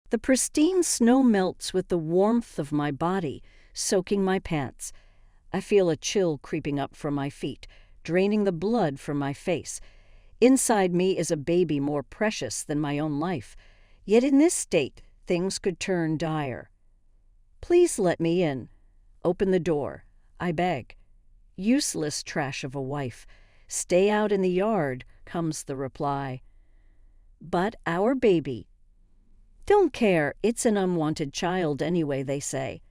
The pristine snow melts with the warmth of my body, soaking my pants. I feel a chill creeping up from my feet, draining the blood from my face. Inside me is a baby more precious than my own life. Yet in this state, things could turn dire. Please let me in. Open the door, I beg. Useless trash of a wife. Stay out in the yard, comes the reply. But our baby. Don't care, it's an unwanted child anyway, they say.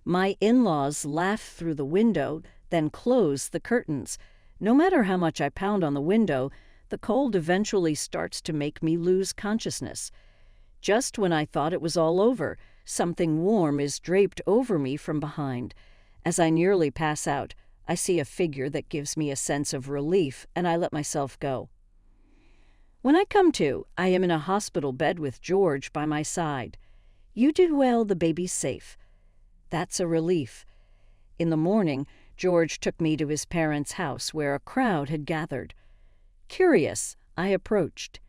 My in-laws laugh through the window, then close the curtains. No matter how much I pound on the window, the cold eventually starts to make me lose consciousness. Just when I thought it was all over, something warm is draped over me from behind. As I nearly pass out, I see a figure that gives me a sense of relief, and I let myself go. When I come to, I am in a hospital bed with George by my side. You did well, the baby's safe. That's a relief. In the morning, George took me to his parents' house where a crowd had gathered. Curious, I approached.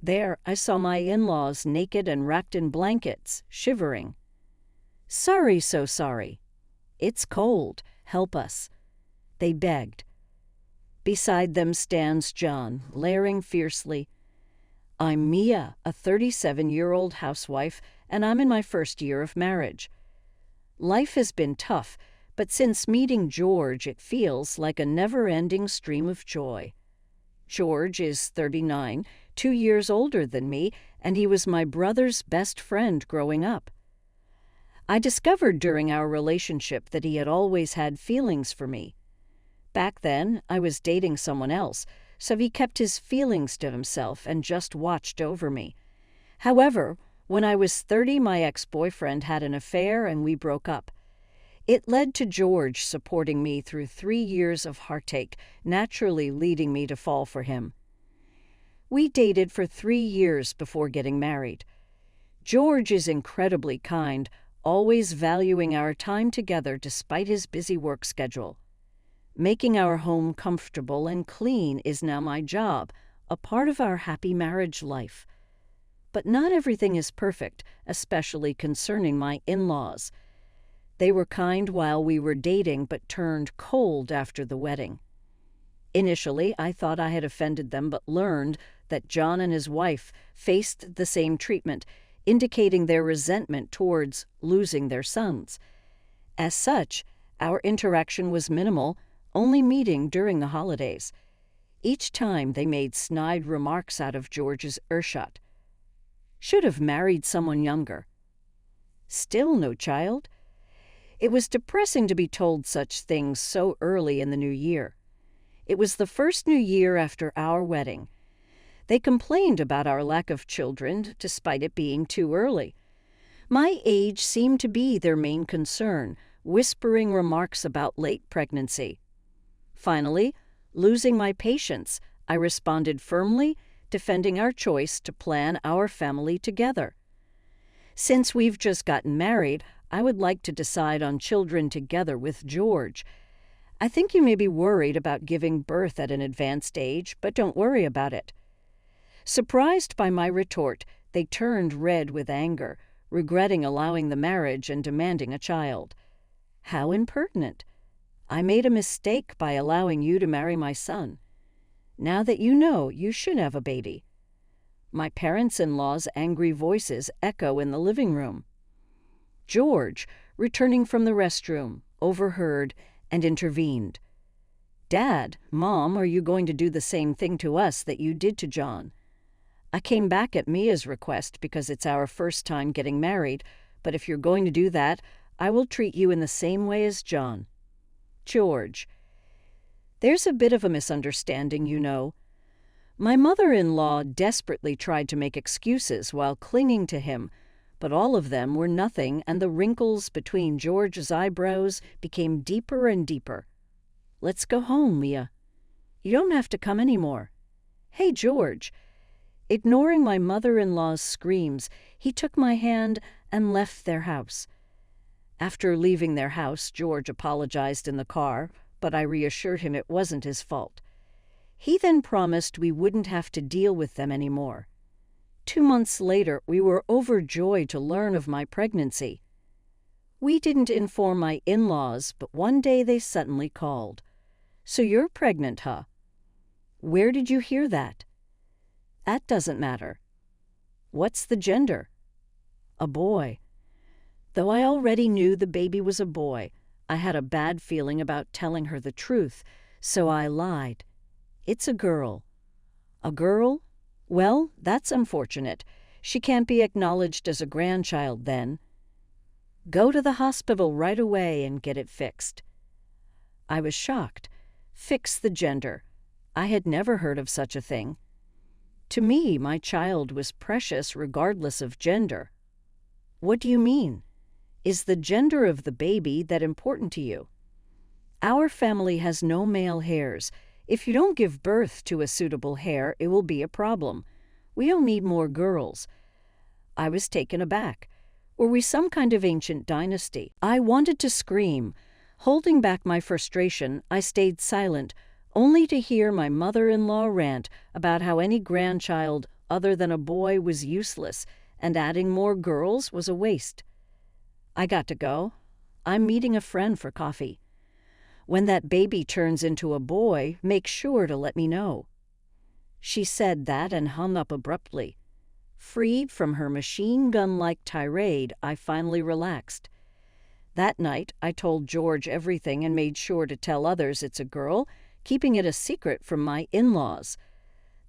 There, I saw my in-laws naked and wrapped in blankets, shivering. Sorry, so sorry. It's cold. Help us. They begged. Beside them stands John, glaring fiercely. I'm Mia, a 37-year-old housewife, and I'm in my first year of marriage. Life has been tough, but since meeting George, it feels like a never-ending stream of joy. George is 39, 2 years older than me, and he was my brother's best friend growing up. I discovered during our relationship that he had always had feelings for me. Back then, I was dating someone else, so he kept his feelings to himself and just watched over me. However, when I was 30, my ex-boyfriend had an affair and we broke up. It led to George supporting me through 3 years of heartache, naturally leading me to fall for him. We dated for 3 years before getting married. George is incredibly kind, always valuing our time together despite his busy work schedule. Making our home comfortable and clean is now my job, a part of our happy marriage life. But not everything is perfect, especially concerning my in-laws. They were kind while we were dating, but turned cold after the wedding. Initially, I thought I had offended them, but learned that John and his wife faced the same treatment, indicating their resentment towards losing their sons. As such, our interaction was minimal, only meeting during the holidays. Each time they made snide remarks out of George's earshot. Should have married someone younger. Still no child? It was depressing to be told such things so early in the new year. It was the first new year after our wedding. They complained about our lack of children, despite it being too early. My age seemed to be their main concern, whispering remarks about late pregnancy. Finally, losing my patience, I responded firmly, defending our choice to plan our family together. Since we've just gotten married, I would like to decide on children together with George. I think you may be worried about giving birth at an advanced age, but don't worry about it. Surprised by my retort, they turned red with anger, regretting allowing the marriage and demanding a child. How impertinent! I made a mistake by allowing you to marry my son. Now that you know, you should have a baby. My parents-in-law's angry voices echo in the living room. George, returning from the restroom, overheard and intervened. Dad, Mom, are you going to do the same thing to us that you did to John? I came back at Mia's request because it's our first time getting married, but if you're going to do that, I will treat you in the same way as John. George. There's a bit of a misunderstanding, you know. My mother-in-law desperately tried to make excuses while clinging to him, but all of them were nothing, and the wrinkles between George's eyebrows became deeper and deeper. Let's go home, Mia. You don't have to come anymore. Hey, George. Ignoring my mother-in-law's screams, he took my hand and left their house. After leaving their house, George apologized in the car, but I reassured him it wasn't his fault. He then promised we wouldn't have to deal with them anymore. 2 months later, we were overjoyed to learn of my pregnancy. We didn't inform my in-laws, but one day they suddenly called. "So you're pregnant, huh? Where did you hear that?" "That doesn't matter." "What's the gender?" "A boy." Though I already knew the baby was a boy, I had a bad feeling about telling her the truth, so I lied. "It's a girl." "A girl? Well, that's unfortunate. She can't be acknowledged as a grandchild then." "Go to the hospital right away and get it fixed." I was shocked. Fix the gender. I had never heard of such a thing. To me, my child was precious regardless of gender. "What do you mean? Is the gender of the baby that important to you?" "Our family has no male heirs. If you don't give birth to a suitable heir, it will be a problem. We don't need more girls." I was taken aback. Were we some kind of ancient dynasty? I wanted to scream. Holding back my frustration, I stayed silent, only to hear my mother-in-law rant about how any grandchild other than a boy was useless and adding more girls was a waste. I got to go. I'm meeting a friend for coffee. When that baby turns into a boy, make sure to let me know. She said that and hung up abruptly. Freed from her machine gun-like tirade, I finally relaxed. That night, I told George everything and made sure to tell others it's a girl, keeping it a secret from my in-laws.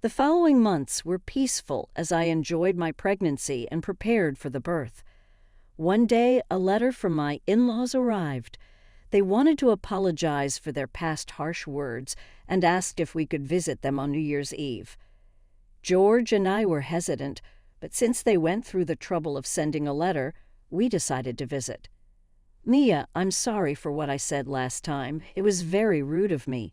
The following months were peaceful as I enjoyed my pregnancy and prepared for the birth. One day, a letter from my in-laws arrived. They wanted to apologize for their past harsh words and asked if we could visit them on New Year's Eve. George and I were hesitant, but since they went through the trouble of sending a letter, we decided to visit. "Mia, I'm sorry for what I said last time. It was very rude of me.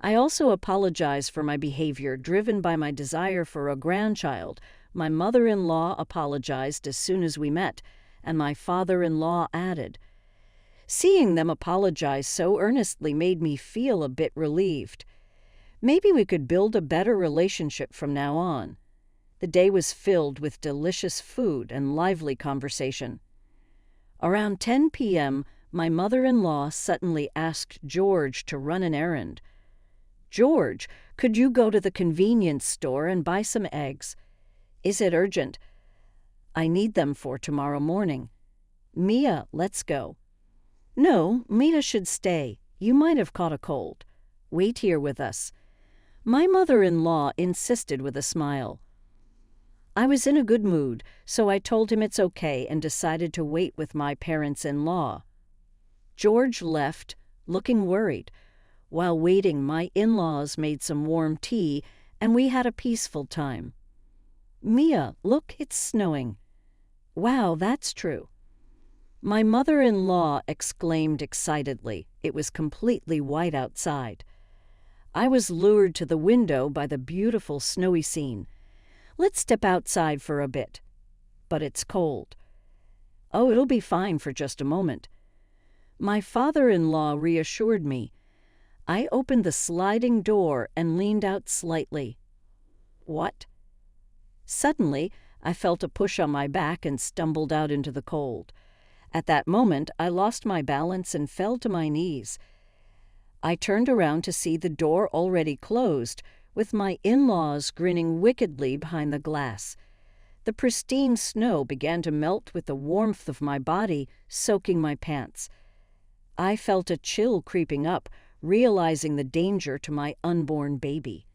I also apologize for my behavior driven by my desire for a grandchild. My mother-in-law apologized as soon as we met, and my father-in-law added. Seeing them apologize so earnestly made me feel a bit relieved. Maybe we could build a better relationship from now on. The day was filled with delicious food and lively conversation. Around 10 p.m., my mother-in-law suddenly asked George to run an errand. "George, could you go to the convenience store and buy some eggs?" "Is it urgent?" "I need them for tomorrow morning." "Mia, let's go." "No, Mia should stay. You might have caught a cold. Wait here with us." My mother-in-law insisted with a smile. I was in a good mood, so I told him it's okay and decided to wait with my parents-in-law. George left, looking worried. While waiting, my in-laws made some warm tea, and we had a peaceful time. "Mia, look, it's snowing." "Wow, that's true." My mother-in-law exclaimed excitedly. It was completely white outside. I was lured to the window by the beautiful snowy scene. "Let's step outside for a bit." "But it's cold." "Oh, it'll be fine for just a moment." My father-in-law reassured me. I opened the sliding door and leaned out slightly. "What?" Suddenly, I felt a push on my back and stumbled out into the cold. At that moment, I lost my balance and fell to my knees. I turned around to see the door already closed, with my in-laws grinning wickedly behind the glass. The pristine snow began to melt with the warmth of my body, soaking my pants. I felt a chill creeping up, realizing the danger to my unborn baby.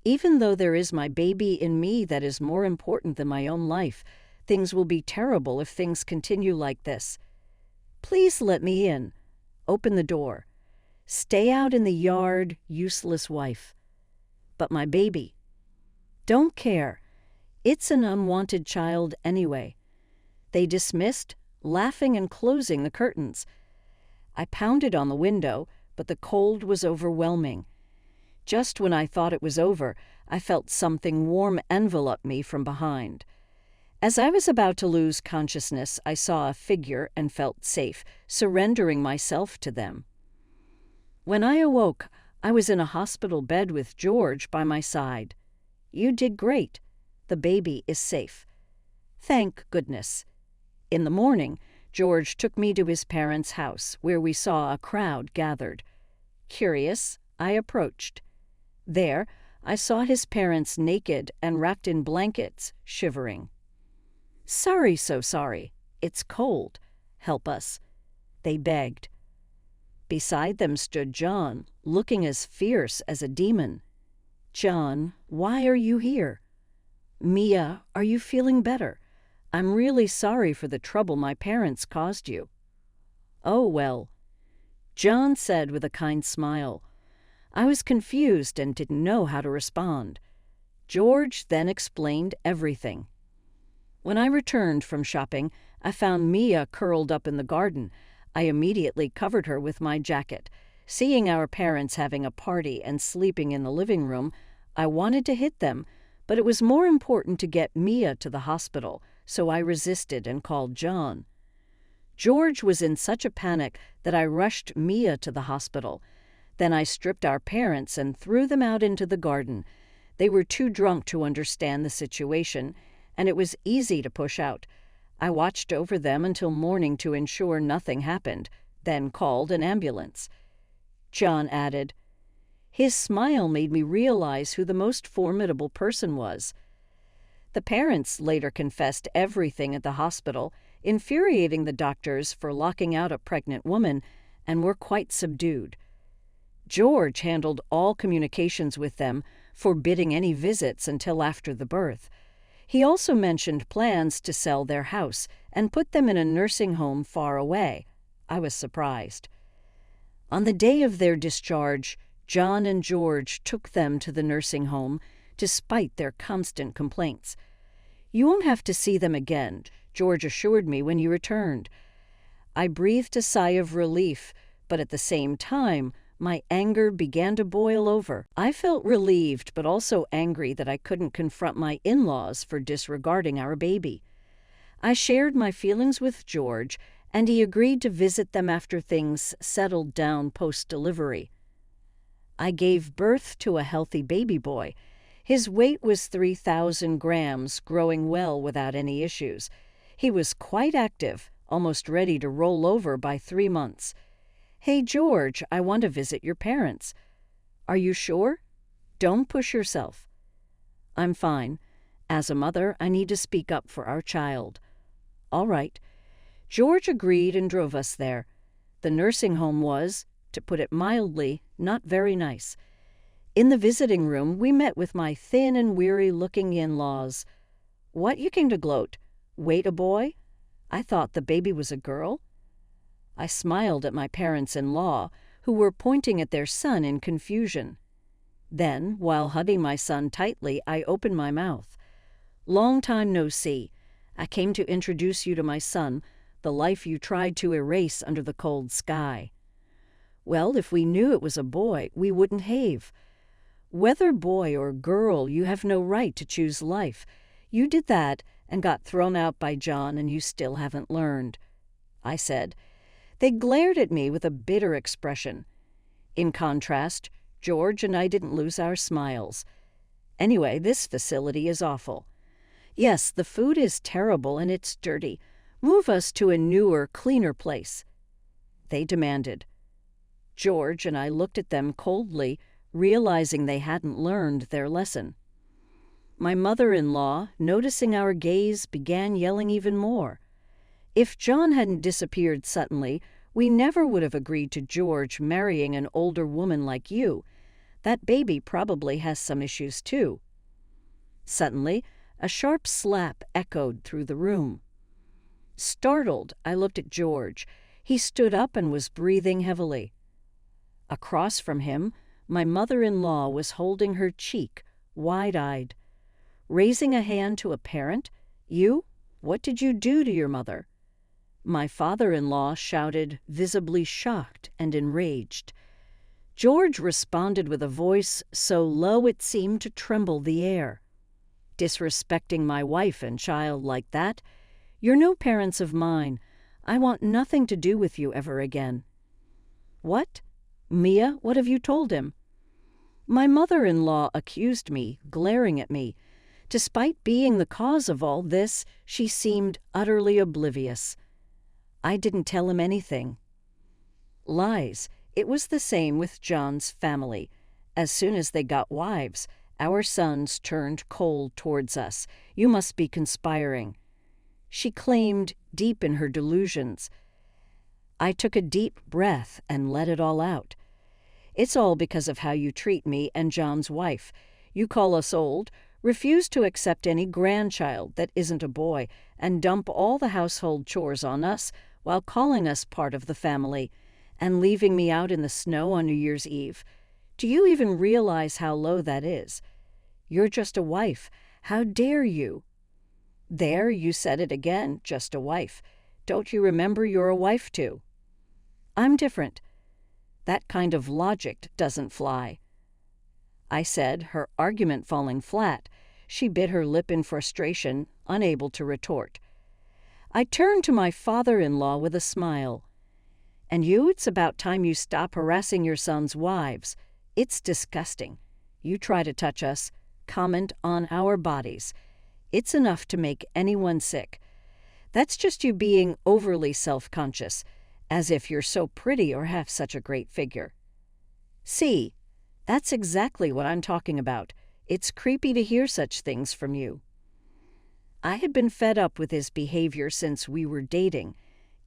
Even though there is my baby in me that is more important than my own life, things will be terrible if things continue like this. "Please let me in." "Open the door." "Stay out in the yard, useless wife." "But my baby." "Don't care. It's an unwanted child anyway." They dismissed, laughing and closing the curtains. I pounded on the window, but the cold was overwhelming. Just when I thought it was over, I felt something warm envelop me from behind. As I was about to lose consciousness, I saw a figure and felt safe, surrendering myself to them. When I awoke, I was in a hospital bed with George by my side. "You did great." The baby is safe. Thank goodness. In the morning, George took me to his parents' house, where we saw a crowd gathered. Curious, I approached. There, I saw his parents naked and wrapped in blankets, shivering. "Sorry, so sorry. It's cold. Help us," they begged. Beside them stood John, looking as fierce as a demon. "John, why are you here?" "Mia, are you feeling better? I'm really sorry for the trouble my parents caused you." "Oh, well," John said with a kind smile. I was confused and didn't know how to respond. George then explained everything. When I returned from shopping, I found Mia curled up in the garden. I immediately covered her with my jacket. Seeing our parents having a party and sleeping in the living room, I wanted to hit them, but it was more important to get Mia to the hospital, so I resisted and called John. George was in such a panic that I rushed Mia to the hospital. Then I stripped our parents and threw them out into the garden. They were too drunk to understand the situation, and it was easy to push out. I watched over them until morning to ensure nothing happened, then called an ambulance. John added. His smile made me realize who the most formidable person was. The parents later confessed everything at the hospital, infuriating the doctors for locking out a pregnant woman, and were quite subdued. George handled all communications with them, forbidding any visits until after the birth. He also mentioned plans to sell their house and put them in a nursing home far away. I was surprised. On the day of their discharge, John and George took them to the nursing home, despite their constant complaints. "You won't have to see them again," George assured me when you returned. I breathed a sigh of relief, but at the same time, my anger began to boil over. I felt relieved but also angry that I couldn't confront my in-laws for disregarding our baby. I shared my feelings with George, and he agreed to visit them after things settled down post-delivery. I gave birth to a healthy baby boy. His weight was 3,000 grams, growing well without any issues. He was quite active, almost ready to roll over by 3 months. "Hey, George, I want to visit your parents." "Are you sure? Don't push yourself." "I'm fine. As a mother, I need to speak up for our child." "All right." George agreed and drove us there. The nursing home was, to put it mildly, not very nice. In the visiting room, we met with my thin and weary-looking in-laws. "What you came to gloat? Wait a boy? I thought the baby was a girl?" I smiled at my parents-in-law, who were pointing at their son in confusion. Then, while hugging my son tightly, I opened my mouth. "Long time no see. I came to introduce you to my son, the life you tried to erase under the cold sky." "Well, if we knew it was a boy, we wouldn't have." "Whether boy or girl, you have no right to choose life. You did that and got thrown out by John, and you still haven't learned," I said. They glared at me with a bitter expression. In contrast, George and I didn't lose our smiles. "Anyway, this facility is awful." "Yes, the food is terrible and it's dirty. Move us to a newer, cleaner place," they demanded. George and I looked at them coldly, realizing they hadn't learned their lesson. My mother-in-law, noticing our gaze, began yelling even more. If John hadn't disappeared suddenly, we never would have agreed to George marrying an older woman like you. That baby probably has some issues too. Suddenly, a sharp slap echoed through the room. Startled, I looked at George. He stood up and was breathing heavily. Across from him, my mother-in-law was holding her cheek, wide-eyed. Raising a hand to a parent? "You? What did you do to your mother?" My father-in-law shouted, visibly shocked and enraged. George responded with a voice so low it seemed to tremble the air. "Disrespecting my wife and child like that? You're no parents of mine. I want nothing to do with you ever again." "What? Mia, what have you told him?" My mother-in-law accused me, glaring at me. Despite being the cause of all this, she seemed utterly oblivious. I didn't tell him anything. Lies. It was the same with John's family. As soon as they got wives, our sons turned cold towards us. You must be conspiring. She claimed, deep in her delusions. I took a deep breath and let it all out. It's all because of how you treat me and John's wife. You call us old, refuse to accept any grandchild that isn't a boy, and dump all the household chores on us while calling us part of the family, and leaving me out in the snow on New Year's Eve. Do you even realize how low that is? You're just a wife. How dare you? There, you said it again, just a wife. Don't you remember you're a wife too? I'm different. That kind of logic doesn't fly. I said, her argument falling flat. She bit her lip in frustration, unable to retort. I turned to my father-in-law with a smile. And you, it's about time you stop harassing your sons' wives. It's disgusting. You try to touch us, comment on our bodies. It's enough to make anyone sick. That's just you being overly self-conscious, as if you're so pretty or have such a great figure. See, that's exactly what I'm talking about. It's creepy to hear such things from you. I had been fed up with his behavior since we were dating.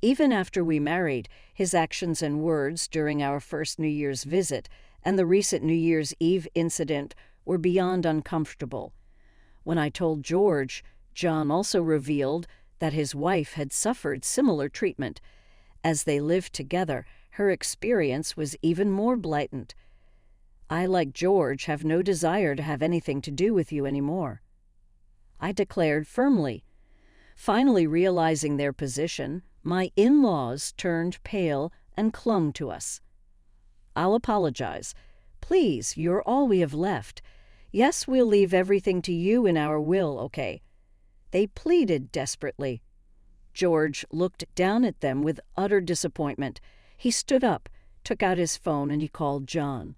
Even after we married, his actions and words during our first New Year's visit and the recent New Year's Eve incident were beyond uncomfortable. When I told George, John also revealed that his wife had suffered similar treatment. As they lived together, her experience was even more blatant. I, like George, have no desire to have anything to do with you anymore, I declared firmly. Finally realizing their position, my in-laws turned pale and clung to us. I'll apologize. Please, you're all we have left. Yes, we'll leave everything to you in our will, okay? They pleaded desperately. George looked down at them with utter disappointment. He stood up, took out his phone, and he called John.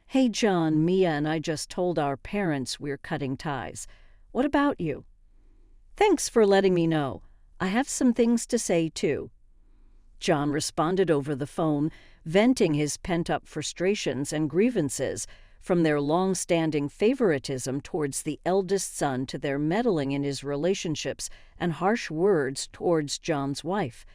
Hey, John, Mia and I just told our parents we're cutting ties. What about you? Thanks for letting me know. I have some things to say, too. John responded over the phone, venting his pent-up frustrations and grievances, from their long-standing favoritism towards the eldest son to their meddling in his relationships and harsh words towards John's wife.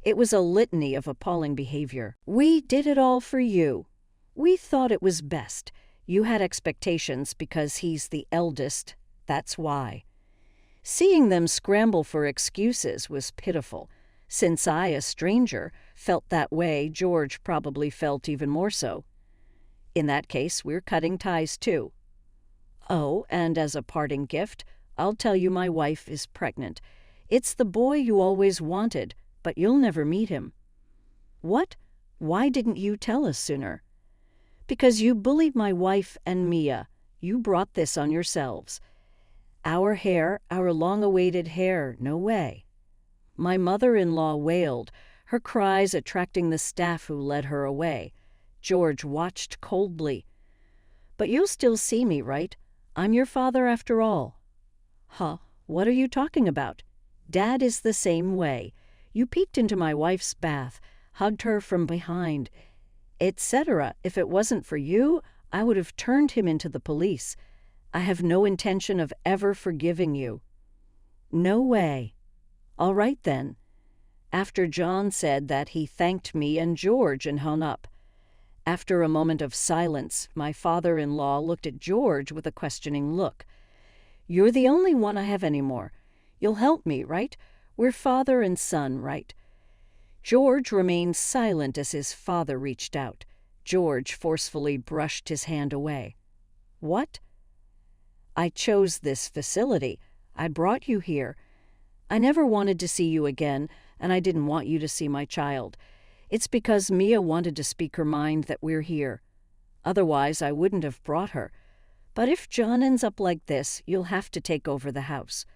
It was a litany of appalling behavior. We did it all for you. We thought it was best. You had expectations because he's the eldest. That's why. Seeing them scramble for excuses was pitiful. Since I, a stranger, felt that way, George probably felt even more so. In that case, we're cutting ties too. Oh, and as a parting gift, I'll tell you my wife is pregnant. It's the boy you always wanted, but you'll never meet him. What? Why didn't you tell us sooner? Because you bullied my wife and Mia. You brought this on yourselves. Our hair, our long-awaited hair, no way. My mother-in-law wailed, her cries attracting the staff who led her away. George watched coldly. But you'll still see me, right? I'm your father after all. Huh? What are you talking about? Dad is the same way. You peeked into my wife's bath, hugged her from behind, etc. If it wasn't for you, I would have turned him into the police. I have no intention of ever forgiving you. No way. All right then. After John said that, he thanked me and George and hung up. After a moment of silence, my father-in-law looked at George with a questioning look. You're the only one I have anymore. You'll help me, right? We're father and son, right? George remained silent as his father reached out. George forcefully brushed his hand away. What? I chose this facility. I brought you here. I never wanted to see you again, and I didn't want you to see my child. It's because Mia wanted to speak her mind that we're here. Otherwise, I wouldn't have brought her. But if John ends up like this, you'll have to take over the house.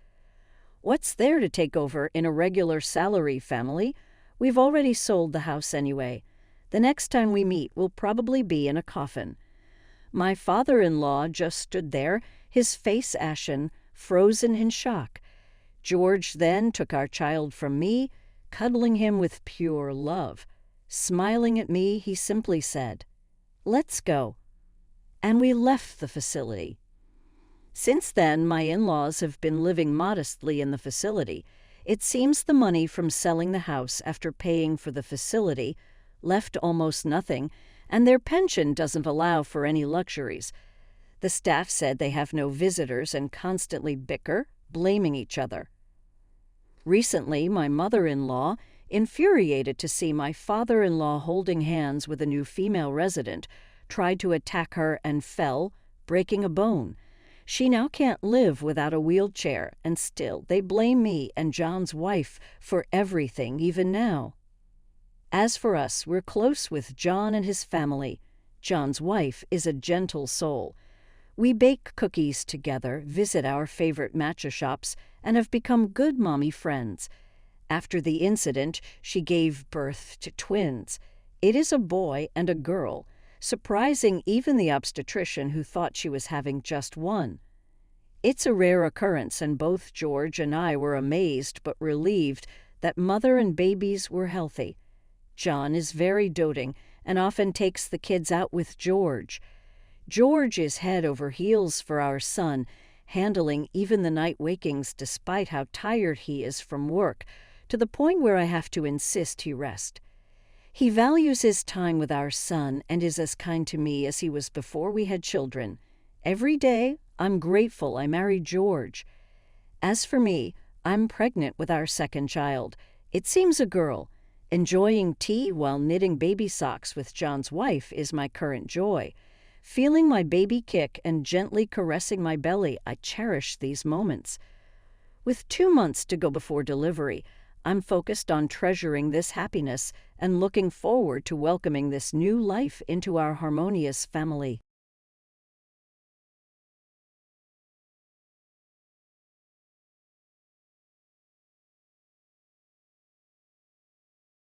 What's there to take over in a regular salary family? We've already sold the house anyway. The next time we meet, we'll probably be in a coffin. My father-in-law just stood there, his face ashen, frozen in shock. George then took our child from me, cuddling him with pure love. Smiling at me, he simply said, "Let's go." And we left the facility. Since then, my in-laws have been living modestly in the facility. It seems the money from selling the house after paying for the facility left almost nothing, and their pension doesn't allow for any luxuries. The staff said they have no visitors and constantly bicker, blaming each other. Recently, my mother-in-law, infuriated to see my father-in-law holding hands with a new female resident, tried to attack her and fell, breaking a bone. She now can't live without a wheelchair, and still they blame me and John's wife for everything, even now. As for us, we're close with John and his family. John's wife is a gentle soul. We bake cookies together, visit our favorite matcha shops, and have become good mommy friends. After the incident, she gave birth to twins. It is a boy and a girl, surprising even the obstetrician who thought she was having just one. It's a rare occurrence, and both George and I were amazed but relieved that mother and babies were healthy. John is very doting and often takes the kids out with George. George is head over heels for our son, handling even the night wakings despite how tired he is from work, to the point where I have to insist he rest. He values his time with our son and is as kind to me as he was before we had children. Every day, I'm grateful I married George. As for me, I'm pregnant with our second child. It seems a girl. Enjoying tea while knitting baby socks with John's wife is my current joy. Feeling my baby kick and gently caressing my belly, I cherish these moments. With 2 months to go before delivery, I'm focused on treasuring this happiness and looking forward to welcoming this new life into our harmonious family.